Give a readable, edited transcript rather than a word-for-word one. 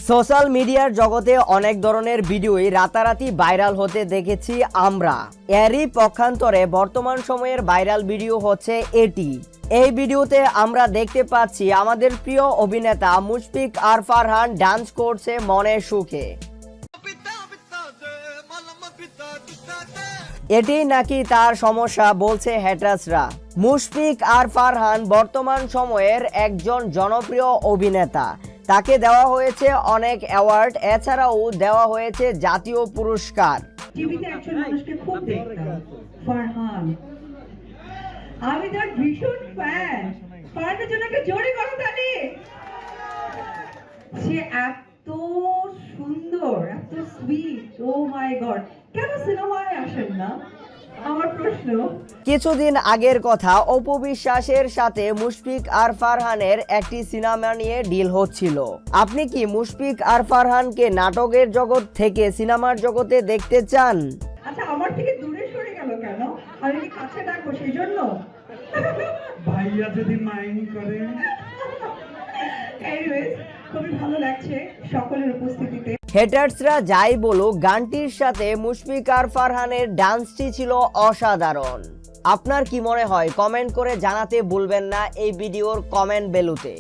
Social মিডিয়ার জগতে অনেক ধরনের ভিডিওই রাতারাতি ভাইরাল হতে দেখেছি আমরা। এরই পক্ষান্তরে বর্তমান সময়ের ভাইরাল ভিডিও হচ্ছে এটি। এই ভিডিওতে আমরা দেখতে পাচ্ছি আমাদের প্রিয় অভিনেতা মুশফিক আর ফারহান ডান্স করছে মনের সুখে। এটি নাকি তার সমস্যা বলছে হ্যাটার্সরা। মুশফিক আর ফারহান বর্তমান সময়ের একজন জনপ্রিয় অভিনেতা। তাকে দেওয়া হয়েছে অনেক অ্যাওয়ার্ড, এছাড়াও দেওয়া হয়েছে জাতীয় পুরস্কার। টিভিতে একজন মানুষকে খুব দেখতাম, ফারহান। আমি তার ভীষণ ফ্যান। ফারহানের জন্য একটা জোরে করতালি। সে এত সুন্দর, এত সুইট, ও মাই গড। কেন সিনেমায় আসেন না? আমার প্রশ্ন। কিছুদিন আগের কথা, অপু বিশ্বাসের সাথে মুশফিক আর ফারহানের একটি সিনেমা নিয়ে ডিল হচ্ছিল। আপনি কি মুশফিক আর ফারহানকে নাটকের জগৎ থেকে সিনেমার জগতে দেখতে চান? আচ্ছা, আমার থেকে দূরে সরে গেল কেন? আমি কি কাছে ডাকবো সেই জন্য? ভাইয়া যদি মাইন্ড করে। এনিওয়েজ, খুবই ভালো লাগছে সকলের উপস্থিতিতে। হেটার্সরা যাই বলুক, গানটির সাথে মুশফিক আর ফারহানের ডান্সটি ছিল অসাধারণ। আপনার কি মনে হয়? কমেন্ট করে জানাতে ভুলবেন না এই ভিডিওর কমেন্ট বেলুতে।